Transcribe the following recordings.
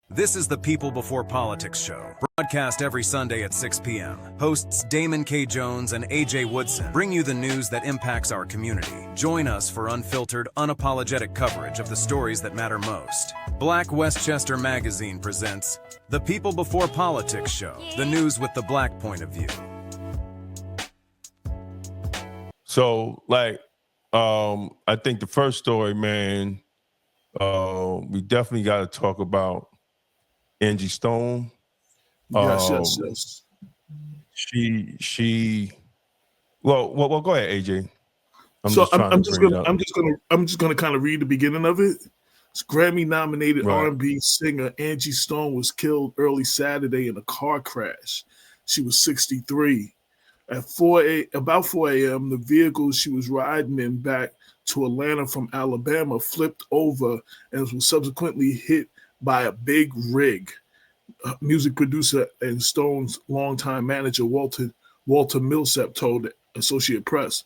This is the People Before Politics show, broadcast every Sunday at 6 p.m. Hosts Damon K. Jones and AJ Woodson bring you the news that impacts our community. Join us for unfiltered, unapologetic coverage of the stories that matter most. Black Westchester Magazine presents the People Before Politics show, the news with the black point of view. So, I think the first story, man, we definitely got to talk about Angie Stone. Yes. Well, go ahead, AJ. I'm just gonna kind of read the beginning of it. It's Grammy-nominated Right. R&B singer Angie Stone was killed early Saturday in a car crash. She was 63. At about 4 a.m., the vehicle she was riding in back to Atlanta from Alabama flipped over and was subsequently hit by a big rig. Music producer and Stone's longtime manager, Walter Millsap, told Associated Press.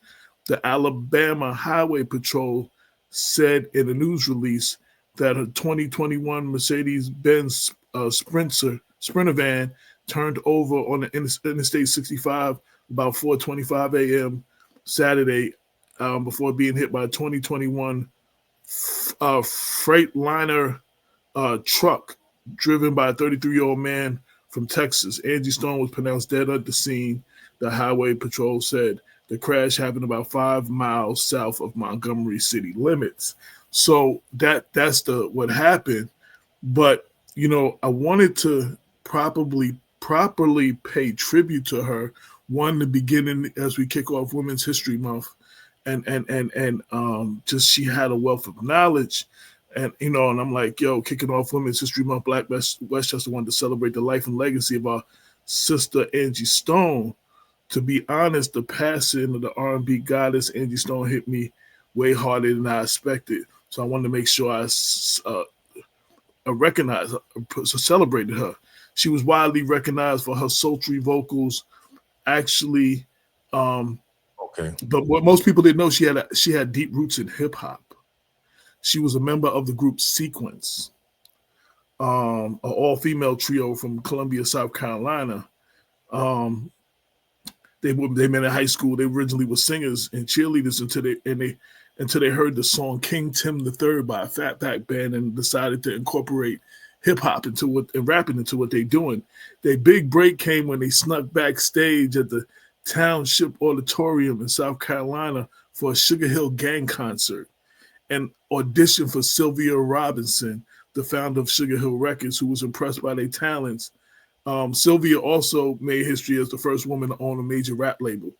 The Alabama Highway Patrol said in a news release that a 2021 Mercedes-Benz Sprinter van turned over on the Interstate 65 about 4:25 a.m. Saturday before being hit by a 2021 Freightliner truck driven by a 33-year-old man from Texas. Angie Stone was pronounced dead at the scene, the Highway Patrol said. The crash happened about 5 miles south of Montgomery city limits. So that's what happened. But, I wanted to properly pay tribute to her. One, the beginning as we kick off Women's History Month, and just she had a wealth of knowledge. And, and I'm like, kicking off Women's History Month, Black Westchester wanted to celebrate the life and legacy of our sister Angie Stone. To be honest, the passing of the R&B goddess Angie Stone hit me way harder than I expected. So I wanted to make sure I recognized her, celebrated her. She was widely recognized for her sultry vocals. Actually, okay. But what most people didn't know, she had deep roots in hip-hop. She was a member of the group Sequence, an all-female trio from Columbia, South Carolina. They met in high school. They originally were singers and cheerleaders until they heard the song King Tim III by a Fatback Band and decided to incorporate hip-hop and rapping into what they're doing. Their big break came when they snuck backstage at the Township Auditorium in South Carolina for a Sugar Hill Gang concert and auditioned for Sylvia Robinson, the founder of Sugar Hill Records, who was impressed by their talents. Sylvia also made history as the first woman to own a major rap label.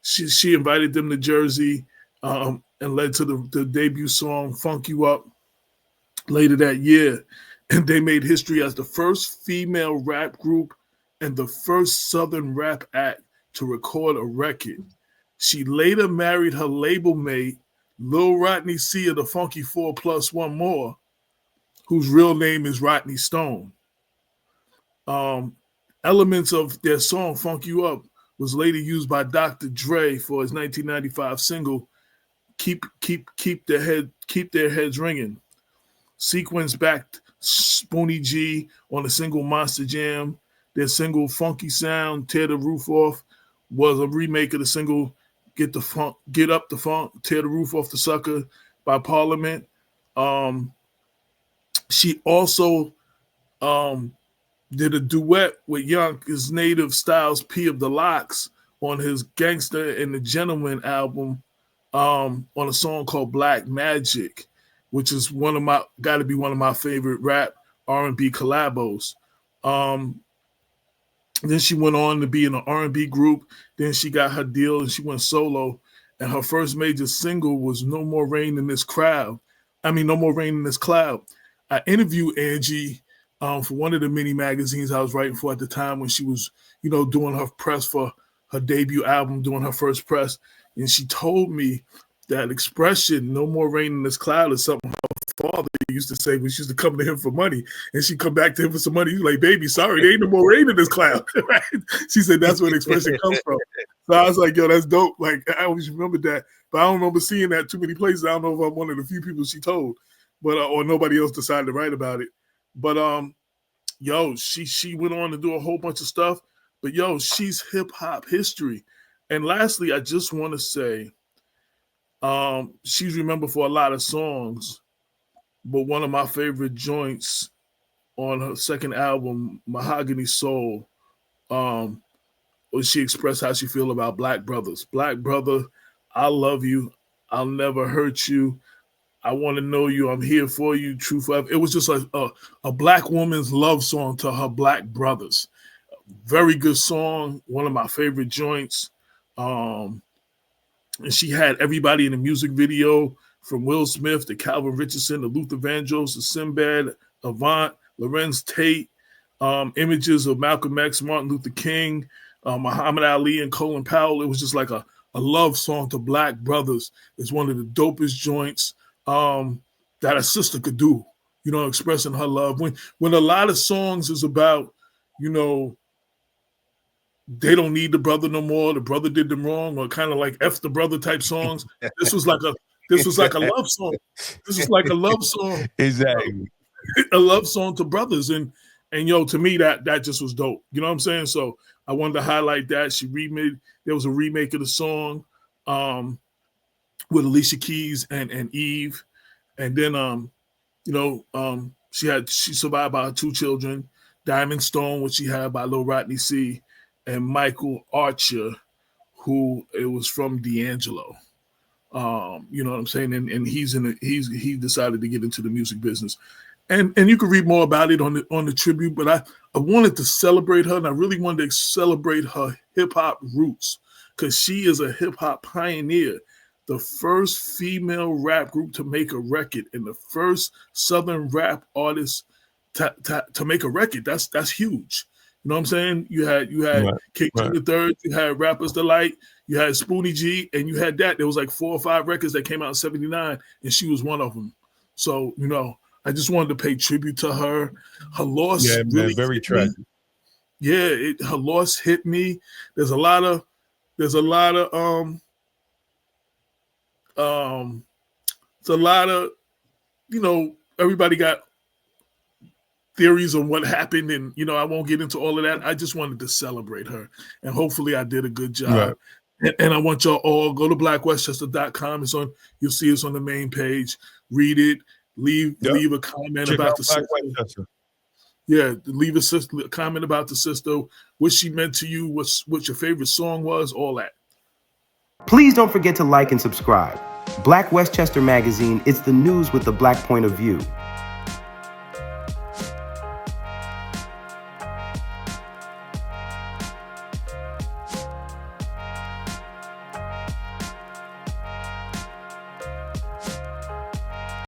She invited them to Jersey and led to the debut song Funk You Up later that year. And they made history as the first female rap group and the first Southern rap act to record a record. She later married her label mate, Lil Rodney C of the Funky 4 Plus One More, whose real name is Rodney Stone. Elements of their song Funk You Up was later used by Dr. Dre for his 1995 single Keep Their Heads Ringing. Sequence backed Spoonie G on the single Monster Jam. Their single Funky Sound, Tear the Roof Off, was a remake of the single Get Up the Funk, Tear the Roof Off the Sucker by Parliament. She also did a duet with Yonkers native Styles P of the Lox on his Gangster and the Gentleman album on a song called Black Magic, which is got to be one of my favorite rap R&B collabos. Then she went on to be in an R&B group. Then she got her deal and she went solo. And her first major single was No More Rain in This Cloud. I interviewed Angie for one of the many magazines I was writing for at the time when she was, doing her press for her debut album, doing her first press. And she told me that expression, no more rain in this cloud, is something her father used to say when she used to come to him for money. And she'd come back to him for some money. He's like, baby, sorry, there ain't no more rain in this cloud. Right? She said that's where the expression comes from. So I was like, yo, that's dope. Like, I always remember that. But I don't remember seeing that too many places. I don't know if I'm one of the few people she told, but or nobody else decided to write about it. But yo, she went on to do a whole bunch of stuff. But yo, she's hip hop history. And lastly, I just want to say, she's remembered for a lot of songs, but one of my favorite joints on her second album, Mahogany Soul, where she expressed how she feel about black brothers. Black brother, I love you. I'll never hurt you. I want to know you. I'm here for you. True forever. It was just a black woman's love song to her black brothers. Very good song. One of my favorite joints. And she had everybody in the music video, from Will Smith to Calvin Richardson to Luther Vandross to Sinbad, Avant, Lorenz Tate, images of Malcolm X, Martin Luther King, Muhammad Ali, and Colin Powell. It was just like a love song to black brothers. It's one of the dopest joints that a sister could do, you know, expressing her love. When a lot of songs is about, you know, they don't need the brother no more, the brother did them wrong, or kind of like F the brother type songs. This was like a love song. This is like a love song. Exactly. A love song to brothers. And yo, to me, that just was dope. You know what I'm saying? So I wanted to highlight that. There was a remake of the song with Alicia Keys and Eve. And then she survived by her 2 children, Diamond Stone, which she had by Lil Rodney C, and Michael Archer, who it was from D'Angelo. You know what I'm saying? And he decided to get into the music business. And you can read more about it on the tribute, but I wanted to celebrate her, and I really wanted to celebrate her hip hop roots, because she is a hip hop pioneer, the first female rap group to make a record, and the first Southern rap artist to make a record. That's huge. You know what I'm saying? You had Right. KG the Third, you had Rapper's Delight, you had Spoonie G, and you had that. There was like 4 or 5 records that came out in '79, and she was one of them. So, you know, I just wanted to pay tribute to her. Her loss, Yeah, really man, very tragic. Yeah, her loss hit me. There's a lot of it's a lot of, you know, everybody got theories on what happened, and you know, I won't get into all of that. I just wanted to celebrate her, and hopefully I did a good job. Right. And I want y'all all go to blackwestchester.com. You'll see us on the main page. Read it. Leave a comment about the sister. Yeah, leave a comment about the sister, what she meant to you, what your favorite song was, all that. Please don't forget to like and subscribe. Black Westchester Magazine, it's the news with the black point of view.